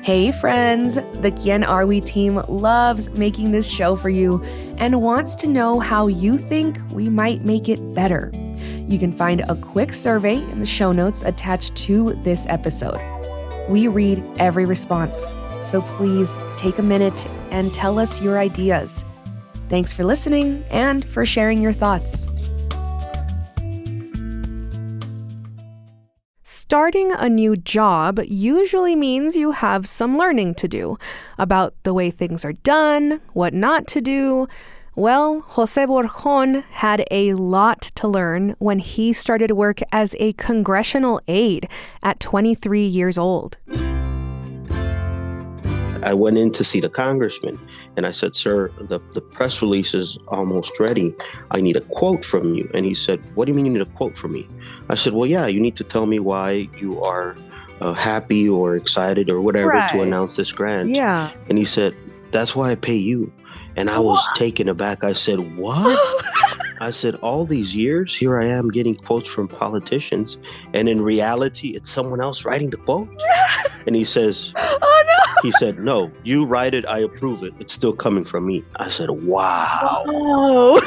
Hey friends, the Quién Are We team loves making this show for you and wants to know how you think we might make it better. You can find a quick survey in the show notes attached to this episode. We read every response, so please take a minute and tell us your ideas. Thanks for listening and for sharing your thoughts. Starting a new job usually means you have some learning to do about the way things are done, what not to do. Well, Jose Borjon had a lot to learn when he started work as a congressional aide at 23 years old. I went in to see the congressman and I said, sir, the press release is almost ready. I need a quote from you. And he said, what do you mean you need a quote from me? I said, well, yeah, you need to tell me why you are happy or excited or whatever to announce this grant. Yeah. And he said, that's why I pay you. And I was taken aback. I said, what? I said, all these years, here I am getting quotes from politicians. And in reality, it's someone else writing the quotes. And he says, oh, no. He said, no, you write it. I approve it. It's still coming from me. I said, wow. Whoa.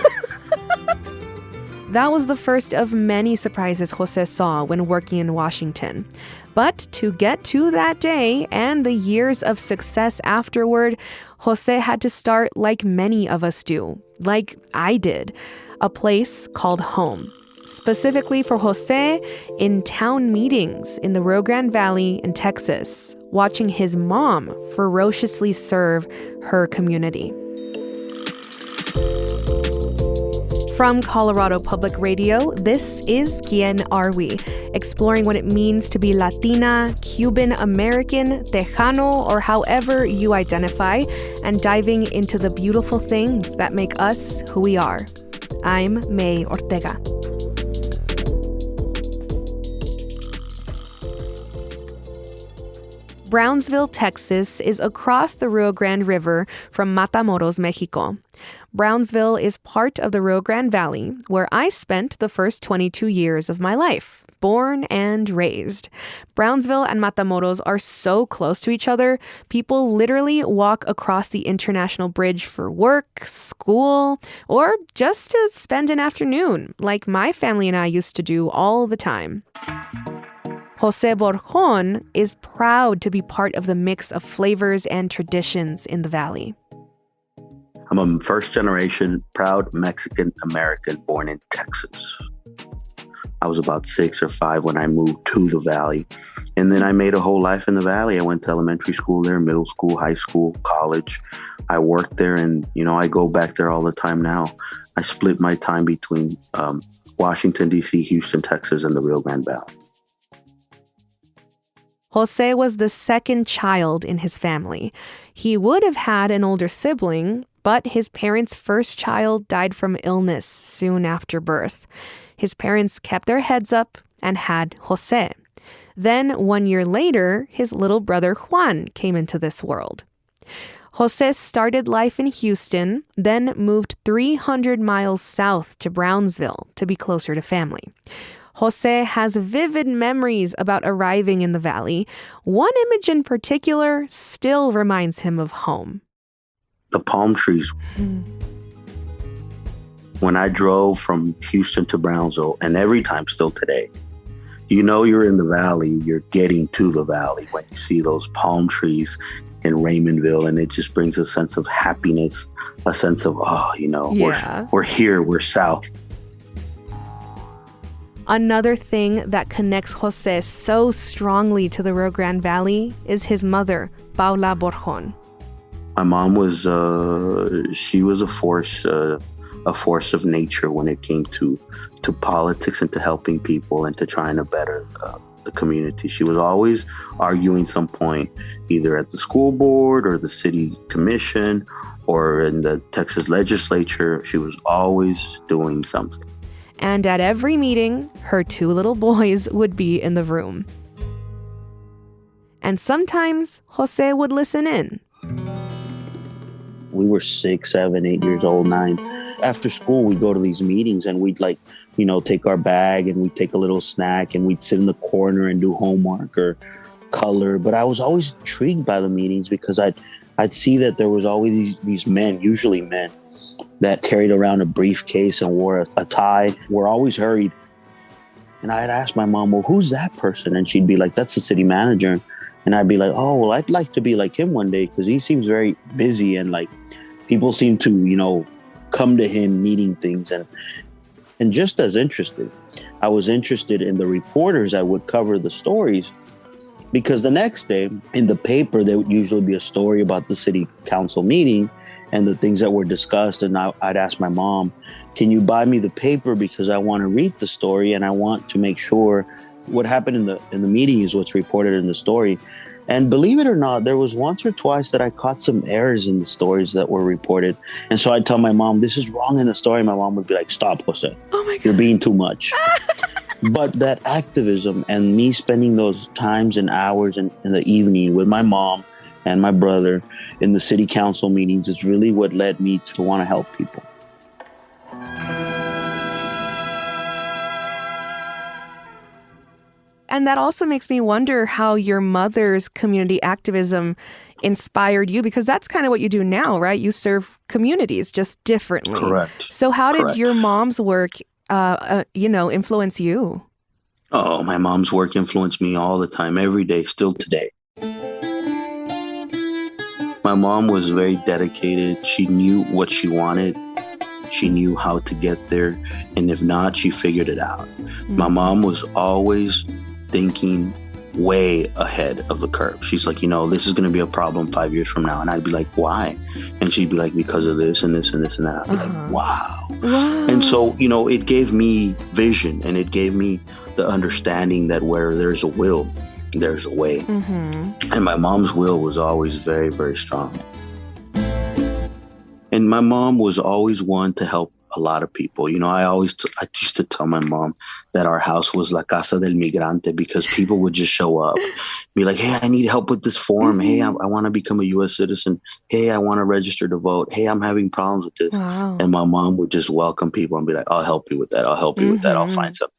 That was the first of many surprises Jose saw when working in Washington. But to get to that day and the years of success afterward, Jose had to start like many of us do, like I did, a place called home. Specifically for Jose, in town meetings in the Rio Grande Valley in Texas, watching his mom ferociously serve her community. From Colorado Public Radio, this is Quién Are We, exploring what it means to be Latina, Cuban American, Tejano, or however you identify, and diving into the beautiful things that make us who we are. I'm May Ortega. Brownsville, Texas is across the Rio Grande River from Matamoros, Mexico. Brownsville is part of the Rio Grande Valley, where I spent the first 22 years of my life, born and raised. Brownsville and Matamoros are so close to each other, people literally walk across the International Bridge for work, school, or just to spend an afternoon, like my family and I used to do all the time. Jose Borjon is proud to be part of the mix of flavors and traditions in the valley. I'm a first-generation proud Mexican-American born in Texas. I was about 6 or 5 when I moved to the valley. And then I made a whole life in the valley. I went to elementary school there, middle school, high school, college. I worked there and, I go back there all the time now. I split my time between Washington, D.C., Houston, Texas, and the Rio Grande Valley. Jose was the second child in his family. He would have had an older sibling, but his parents' first child died from illness soon after birth. His parents kept their heads up and had Jose. Then 1 year later, his little brother Juan came into this world. Jose started life in Houston, then moved 300 miles south to Brownsville to be closer to family. Jose has vivid memories about arriving in the valley. One image in particular still reminds him of home. The palm trees. When I drove from Houston to Brownsville, and every time still today, you're in the valley, you're getting to the valley when you see those palm trees in Raymondville, and it just brings a sense of happiness, a sense of, we're here, we're south. Another thing that connects Jose so strongly to the Rio Grande Valley is his mother, Paula Borjon. My mom was, she was a force of nature when it came to politics and to helping people and to trying to better the community. She was always arguing some point, either at the school board or the city commission or in the Texas legislature. She was always doing something. And at every meeting, her 2 little boys would be in the room. And sometimes Jose would listen in. We were 6, 7, 8 years old, 9. After school, we'd go to these meetings and we'd take our bag and we'd take a little snack and we'd sit in the corner and do homework or color, but I was always intrigued by the meetings because I'd see that there was always these men, usually men, that carried around a briefcase and wore a tie, were always hurried. And I'd ask my mom, well, who's that person? And she'd be like, that's the city manager. And I'd be like, oh, well, I'd like to be like him one day because he seems very busy and like people seem to, come to him needing things. And just as interested, I was interested in the reporters that would cover the stories. Because the next day in the paper, there would usually be a story about the city council meeting and the things that were discussed. And I'd ask my mom, can you buy me the paper? Because I want to read the story and I want to make sure what happened in the meeting is what's reported in the story. And believe it or not, there was once or twice that I caught some errors in the stories that were reported. And so I'd tell my mom, this is wrong in the story. My mom would be like, stop, Jose. Oh my God. You're being too much. But that activism and me spending those times and hours in the evening with my mom and my brother in the city council meetings is really what led me to want to help people. And that also makes me wonder how your mother's community activism inspired you, because that's kind of what you do now, right? You serve communities just differently. Correct. So how did Correct. your mom's work influence you? Oh, my mom's work influenced me all the time, every day, still today. My mom was very dedicated. She knew what she wanted. She knew how to get there. And if not, she figured it out. Mm-hmm. My mom was always thinking way ahead of the curve. She's like, this is going to be a problem 5 years from now. And I'd be like, why? And she'd be like, because of this and this and this and that. I'd be like, wow. And so, it gave me vision and it gave me the understanding that where there's a will, there's a way. Mm-hmm. And my mom's will was always very, very strong. And my mom was always one to help a lot of people. I used to tell my mom that our house was La Casa del Migrante because people would just show up, be like, hey, I need help with this form. Mm-hmm. Hey, I want to become a U.S. citizen. Hey, I want to register to vote. Hey, I'm having problems with this. Wow. And my mom would just welcome people and be like, I'll help you with that. I'll help you with that. I'll find something.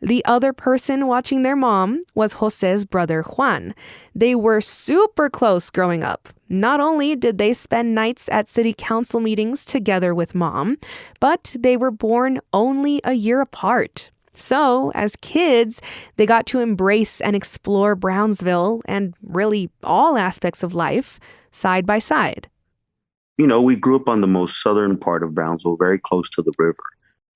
The other person watching their mom was Jose's brother, Juan. They were super close growing up. Not only did they spend nights at city council meetings together with mom, but they were born only a year apart. So, as kids, they got to embrace and explore Brownsville and really all aspects of life side by side. We grew up on the most southern part of Brownsville, very close to the river.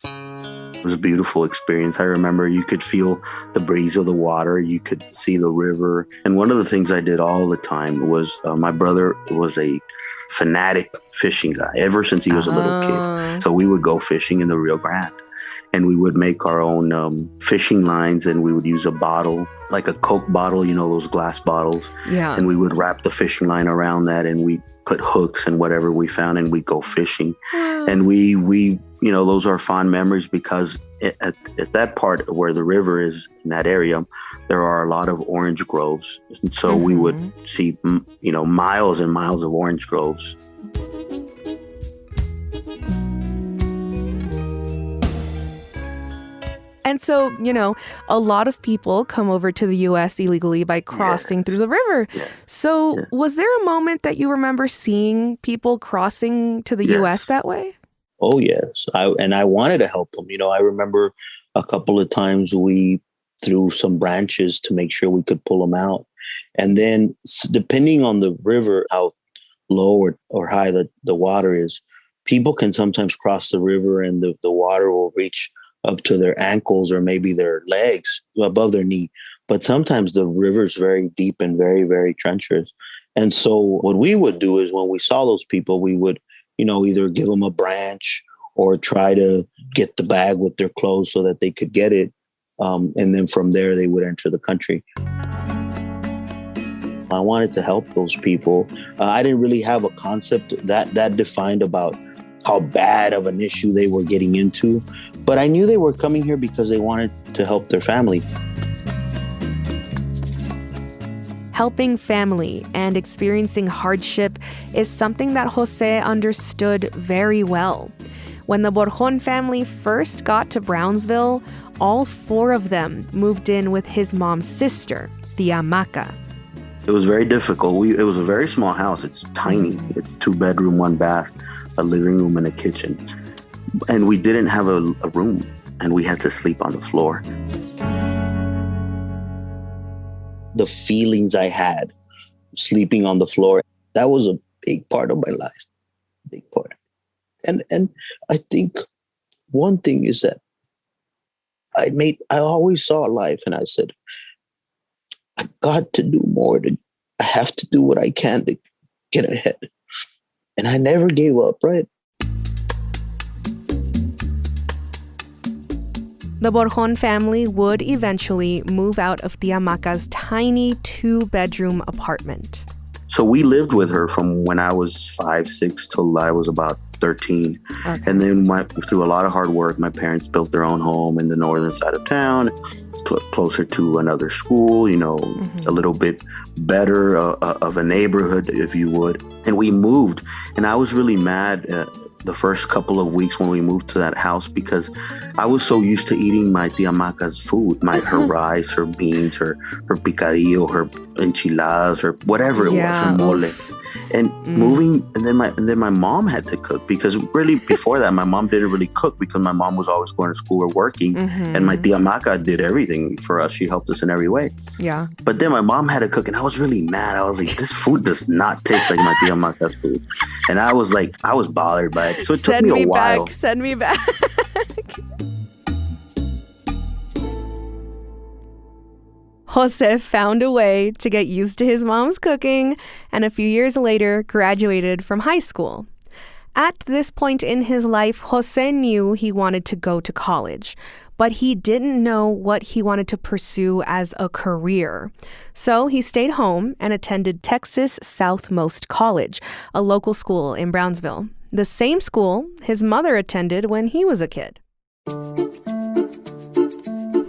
It was a beautiful experience. I remember you could feel the breeze of the water. You could see the river. And one of the things I did all the time was my brother was a fanatic fishing guy ever since he was a little kid. So we would go fishing in the Rio Grande and we would make our own fishing lines and we would use a bottle, like a Coke bottle, those glass bottles. Yeah. And we would wrap the fishing line around that and we put hooks and whatever we found and we'd go fishing. And we those are fond memories because at that part where the river is in that area, there are a lot of orange groves. And so we would see, miles and miles of orange groves. And so, a lot of people come over to the U.S. illegally by crossing through the river. Yes. So was there a moment that you remember seeing people crossing to the U.S. that way? Oh, yes. I wanted to help them. I remember a couple of times we threw some branches to make sure we could pull them out. And then depending on the river, how low or high the water is, people can sometimes cross the river and the water will reach up to their ankles or maybe their legs above their knee. But sometimes the river is very deep and very, very treacherous. And so what we would do is when we saw those people, we would either give them a branch or try to get the bag with their clothes so that they could get it. And then from there, they would enter the country. I wanted to help those people. I didn't really have a concept that defined about how bad of an issue they were getting into. But I knew they were coming here because they wanted to help their family. Helping family and experiencing hardship is something that Jose understood very well. When the Borjon family first got to Brownsville, all 4 of them moved in with his mom's sister, Tia Maca. It was very difficult. It was a very small house. It's tiny. It's 2-bedroom, 1 bath, a living room and a kitchen. And we didn't have a room, and we had to sleep on the floor. The feelings I had sleeping on the floor, that was a big part of my life. Big part. And I think one thing is that I always saw life and I said, I got to do more. I have to do what I can to get ahead. And I never gave up, right? The Borjon family would eventually move out of Tia Maca's tiny 2-bedroom apartment. So we lived with her from when I was 5, 6 till I was about 13. Okay. And then through a lot of hard work, my parents built their own home in the northern side of town, closer to another school, a little bit better of a neighborhood, if you would. And we moved. And I was really mad the first couple of weeks when we moved to that house because I was so used to eating my Tia Maca's food, her rice, her beans, her picadillo, her enchiladas, or whatever it was, her mole. And moving, and then my mom had to cook because really before that, my mom didn't really cook because my mom was always going to school or working. And my Tia Maca did everything for us. She helped us in every way. Yeah. But then my mom had to cook and I was really mad. I was like, this food does not taste like my Tia Maca's food. And I was bothered by it. So it took me a while. Send me back. Jose found a way to get used to his mom's cooking and a few years later graduated from high school. At this point in his life, Jose knew he wanted to go to college, but he didn't know what he wanted to pursue as a career. So he stayed home and attended Texas Southmost College, a local school in Brownsville, the same school his mother attended when he was a kid.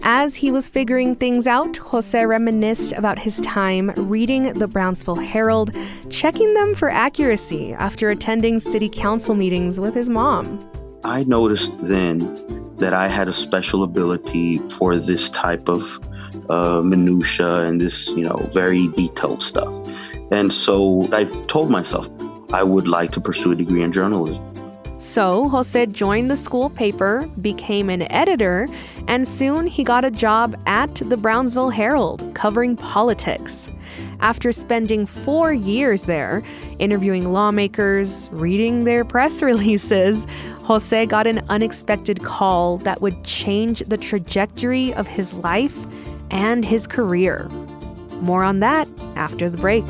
As he was figuring things out, Jose reminisced about his time reading the Brownsville Herald, checking them for accuracy after attending city council meetings with his mom. I noticed then that I had a special ability for this type of minutia and this, very detailed stuff. And so I told myself I would like to pursue a degree in journalism. So Jose joined the school paper, became an editor, and soon he got a job at the Brownsville Herald covering politics. After spending 4 years there, interviewing lawmakers, reading their press releases, Jose got an unexpected call that would change the trajectory of his life and his career. More on that after the break.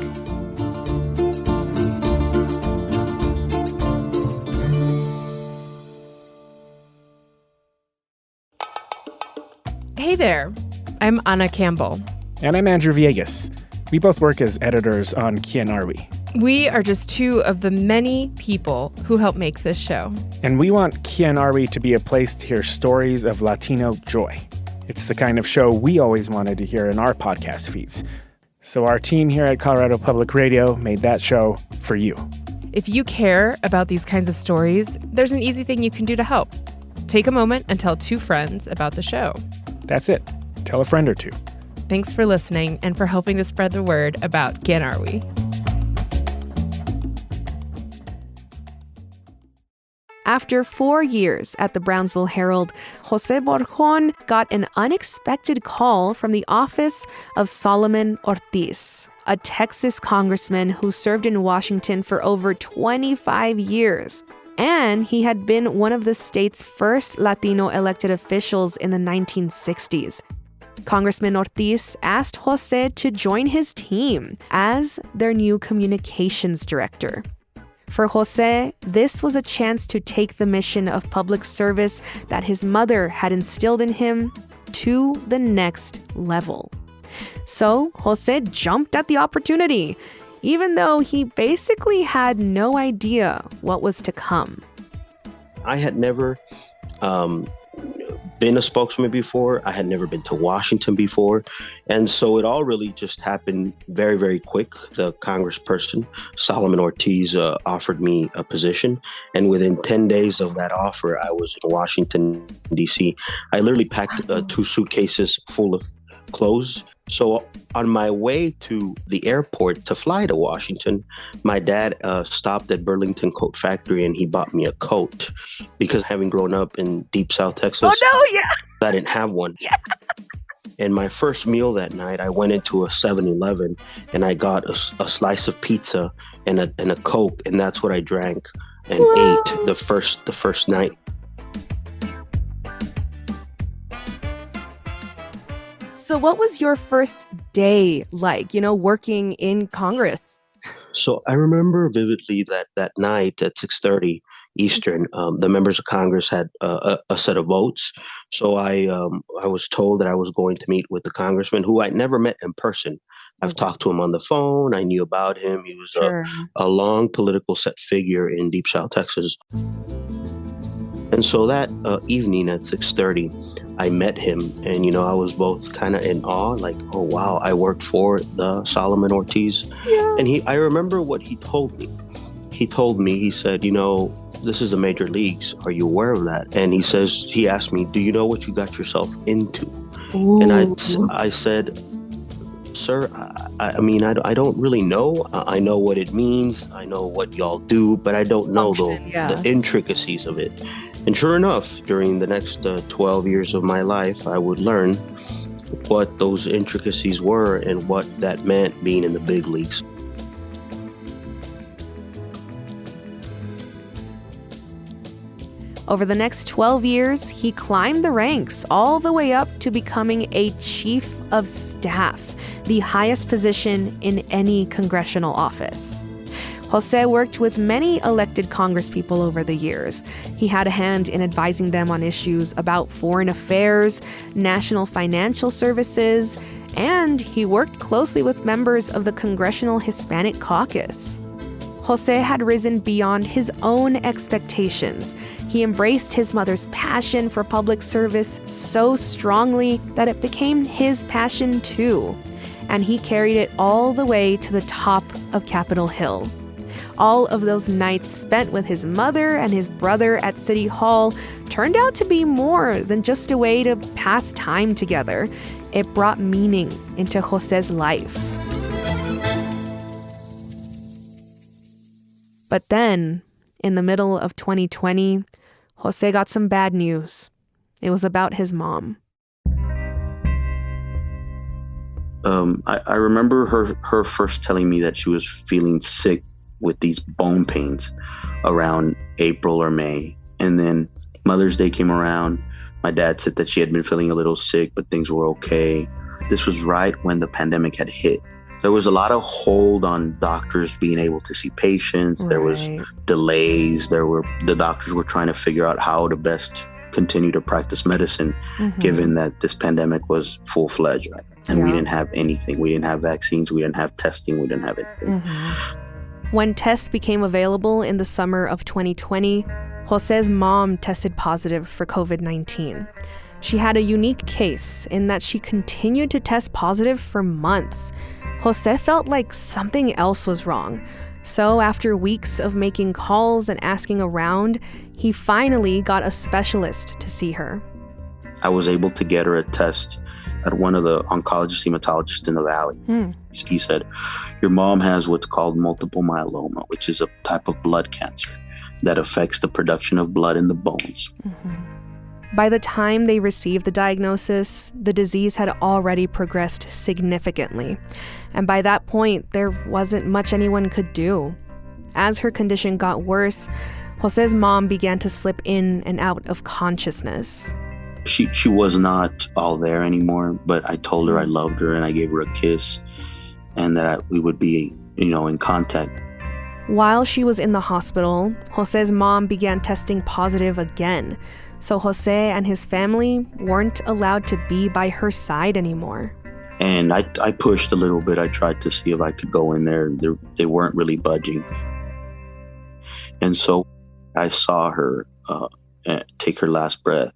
Hey there, I'm Anna Campbell. And I'm Andrew Villegas. We both work as editors on Quién Are We? We are just two of the many people who help make this show. And we want Quién Are We to be a place to hear stories of Latino joy. It's the kind of show we always wanted to hear in our podcast feeds. So our team here at Colorado Public Radio made that show for you. If you care about these kinds of stories, there's an easy thing you can do to help. Take a moment and tell 2 friends about the show. That's it. Tell a friend or 2. Thanks for listening and for helping to spread the word about Quién Are We? After 4 years at the Brownsville Herald, Jose Borjon got an unexpected call from the office of Solomon Ortiz, a Texas congressman who served in Washington for over 25 years. And he had been one of the state's first Latino elected officials in the 1960s. Congressman Ortiz asked Jose to join his team as their new communications director. For Jose, this was a chance to take the mission of public service that his mother had instilled in him to the next level. So Jose jumped at the opportunity, even though he basically had no idea what was to come. I had never been a spokesman before. I had never been to Washington before. And so it all really just happened very, very quick. The congressperson, Solomon Ortiz, offered me a position. And within 10 days of that offer, I was in Washington, D.C. I literally packed 2 suitcases full of clothes So on my way to the airport to fly to Washington, my dad stopped at Burlington Coat Factory and he bought me a coat because having grown up in deep South Texas, I didn't have one. Yeah. And my first meal that night, I went into a 7-Eleven and I got a slice of pizza and a Coke, and that's what I drank and ate the first night. So what was your first day like, working in Congress? So I remember vividly that night at 6:30 Eastern, the members of Congress had a set of votes. So I was told that I was going to meet with the congressman who I'd never met in person. I've talked to him on the phone. I knew about him. He was a long political set figure in Deep South Texas. And so that evening at 6:30, I met him, and I was both kind of in awe, like, oh wow, I worked for the Solomon Ortiz. Yeah. And I remember what he told me. He said, this is the major leagues. Are you aware of that? And he asked me, do you know what you got yourself into? Ooh. And I said, sir, I don't really know. I know what it means. I know what y'all do, but I don't know the intricacies of it. And sure enough, during the next 12 years of my life, I would learn what those intricacies were and what that meant being in the big leagues. Over the next 12 years, he climbed the ranks all the way up to becoming a chief of staff, the highest position in any congressional office. Jose worked with many elected congresspeople over the years. He had a hand in advising them on issues about foreign affairs, national financial services, and he worked closely with members of the Congressional Hispanic Caucus. Jose had risen beyond his own expectations. He embraced his mother's passion for public service so strongly that it became his passion too. And he carried it all the way to the top of Capitol Hill. All of those nights spent with his mother and his brother at City Hall turned out to be more than just a way to pass time together. It brought meaning into Jose's life. But then, in the middle of 2020, Jose got some bad news. It was about his mom. I remember her first telling me that she was feeling sick with these bone pains around April or May. And then Mother's Day came around. My dad said that she had been feeling a little sick, but things were okay. This was right when the pandemic had hit. There was a lot of hold on doctors being able to see patients. Right. There was delays. The doctors were trying to figure out how to best continue to practice medicine, given that this pandemic was full-fledged, right? And we didn't have anything. We didn't have vaccines. We didn't have testing. We didn't have anything. When tests became available in the summer of 2020, Jose's mom tested positive for COVID-19. She had a unique case in that she continued to test positive for months. Jose felt like something else was wrong. So after weeks of making calls and asking around, he finally got a specialist to see her. I was able to get her a test at one of the oncologist hematologists in the valley. He said, your mom has what's called multiple myeloma, which is a type of blood cancer that affects the production of blood in the bones. By the time they received the diagnosis, the disease had already progressed significantly. And by that point, there wasn't much anyone could do. As her condition got worse, Jose's mom began to slip in and out of consciousness. She was not all there anymore, but I told her I loved her and I gave her a kiss and that we would be, in contact. While she was in the hospital, Jose's mom began testing positive again. So Jose and his family weren't allowed to be by her side anymore. And I pushed a little bit. I tried to see if I could go in there. They weren't really budging. And so I saw her take her last breath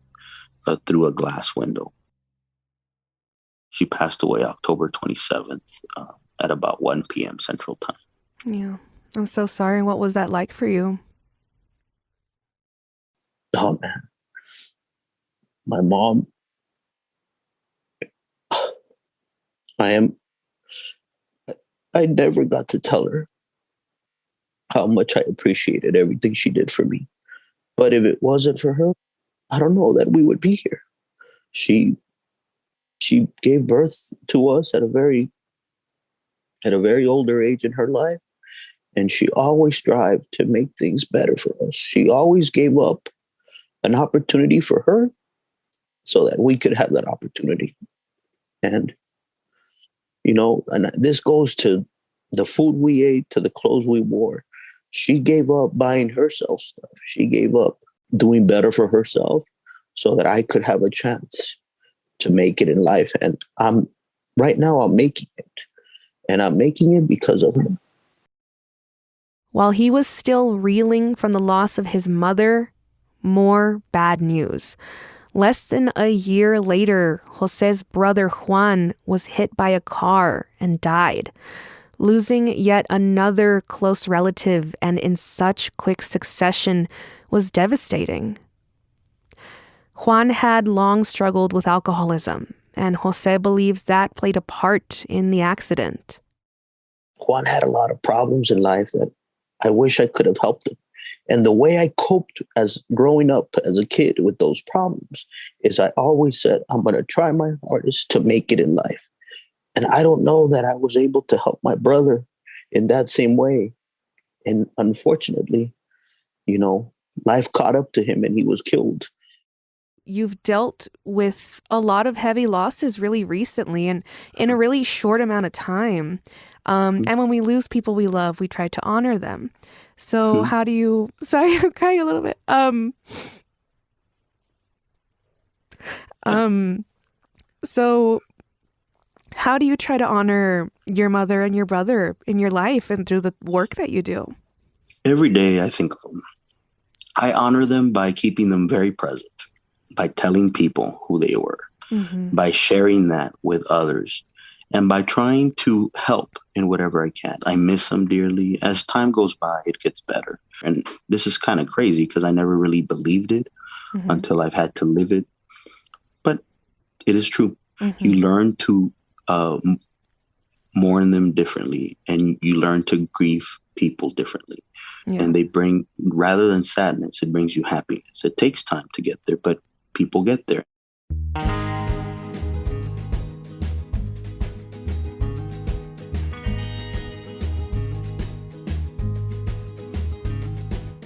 through a glass window. She passed away October 27th at about 1 p.m. Central Time. Yeah, I'm so sorry. What was that like for you? Oh, man. My mom, I never got to tell her how much I appreciated everything she did for me. But if it wasn't for her, I don't know that we would be here. She gave birth to us at a very older age in her life, and she always strived to make things better for us. She always gave up an opportunity for her so that we could have that opportunity. And and this goes to the food we ate, to the clothes we wore. She gave up buying herself stuff. She gave up doing better for herself so that I could have a chance to make it in life. And right now I'm making it. And I'm making it because of her. While he was still reeling from the loss of his mother, more bad news. Less than a year later, Jose's brother Juan was hit by a car and died. Losing yet another close relative and in such quick succession was devastating. Juan had long struggled with alcoholism, and Jose believes that played a part in the accident. Juan had a lot of problems in life that I wish I could have helped him. And the way I coped as growing up as a kid with those problems is I always said, I'm going to try my hardest to make it in life. And I don't know that I was able to help my brother in that same way. And unfortunately, life caught up to him and he was killed. You've dealt with a lot of heavy losses really recently and in a really short amount of time. And when we lose people we love, we try to honor them. So how do you... Sorry, I'm crying a little bit. So how do you try to honor your mother and your brother in your life and through the work that you do? Every day I think of them. I honor them by keeping them very present, by telling people who they were, by sharing that with others, and by trying to help in whatever I can. I miss them dearly. As time goes by, it gets better. And this is kind of crazy because I never really believed it until I've had to live it. But it is true. You learn to mourn them differently, and you learn to grieve people differently. Yeah. And they bring, rather than sadness, it brings you happiness. It takes time to get there, but people get there.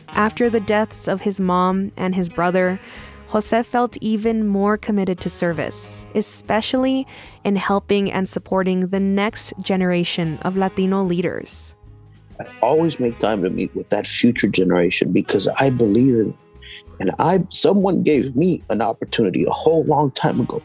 After the deaths of his mom and his brother, Jose felt even more committed to service, especially in helping and supporting the next generation of Latino leaders. I always make time to meet with that future generation because I believe in them. And someone gave me an opportunity a whole long time ago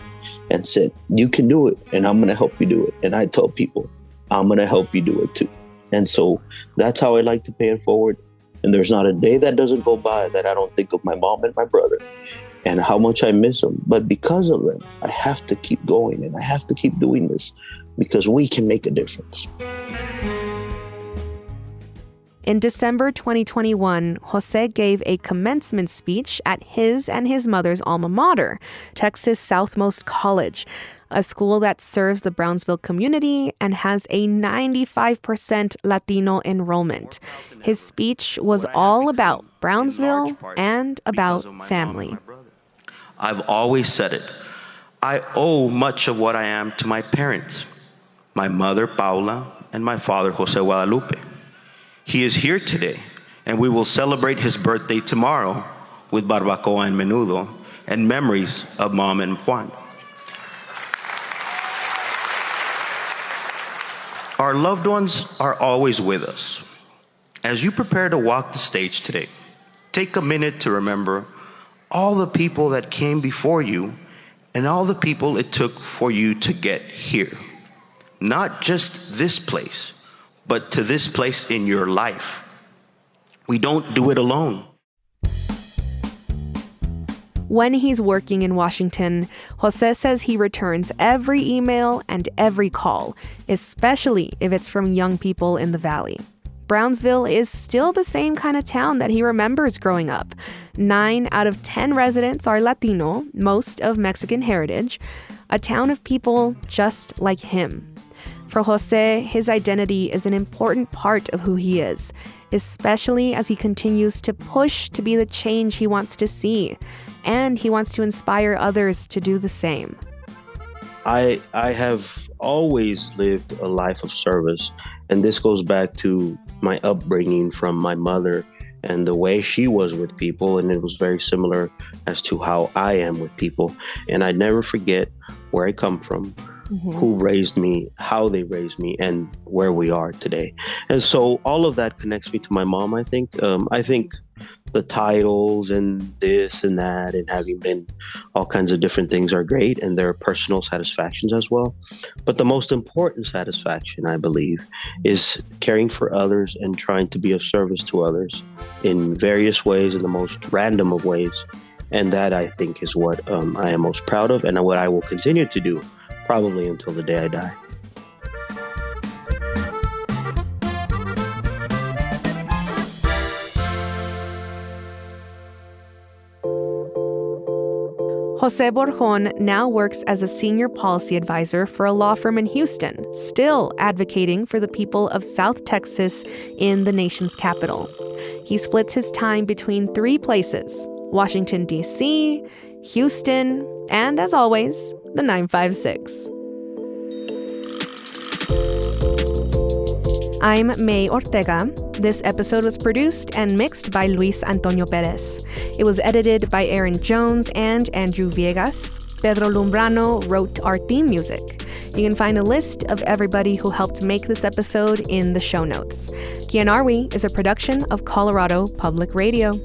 and said, you can do it, and I'm going to help you do it. And I tell people, I'm going to help you do it too. And so that's how I like to pay it forward. And there's not a day that doesn't go by that I don't think of my mom and my brother and how much I miss them. But because of them, I have to keep going and I have to keep doing this because we can make a difference. In December 2021, Jose gave a commencement speech at his and his mother's alma mater, Texas Southmost College, a school that serves the Brownsville community and has a 95% Latino enrollment. His speech was all about Brownsville and about family. I've always said it. I owe much of what I am to my parents, my mother, Paula, and my father, Jose Guadalupe. He is here today, and we will celebrate his birthday tomorrow with barbacoa and menudo and memories of Mom and Juan. Our loved ones are always with us. As you prepare to walk the stage today, take a minute to remember all the people that came before you and all the people it took for you to get here. Not just this place, but to this place in your life. We don't do it alone. When he's working in Washington, Jose says he returns every email and every call, especially if it's from young people in the Valley. Brownsville is still the same kind of town that he remembers growing up. 9 out of 10 residents are Latino, most of Mexican heritage, a town of people just like him. For Jose, his identity is an important part of who he is, especially as he continues to push to be the change he wants to see, and he wants to inspire others to do the same. I have always lived a life of service, and this goes back to my upbringing from my mother and the way she was with people, and it was very similar as to how I am with people. And I never forget where I come from, who raised me, how they raised me, and where we are today. And so all of that connects me to my mom, I think. I think the titles and this and that and having been all kinds of different things are great, and there are personal satisfactions as well. But the most important satisfaction, I believe, is caring for others and trying to be of service to others in various ways, in the most random of ways. And that, I think, is what I am most proud of, and what I will continue to do probably until the day I die. Jose Borjon now works as a senior policy advisor for a law firm in Houston, still advocating for the people of South Texas in the nation's capital. He splits his time between 3 places: Washington, D.C., Houston, and, as always, the 956. I'm May Ortega. This episode was produced and mixed by Luis Antonio Perez. It was edited by Erin Jones and Andrew Villegas. Pedro Lumbrano wrote our theme music. You can find a list of everybody who helped make this episode in the show notes. Quién Are We is a production of Colorado Public Radio.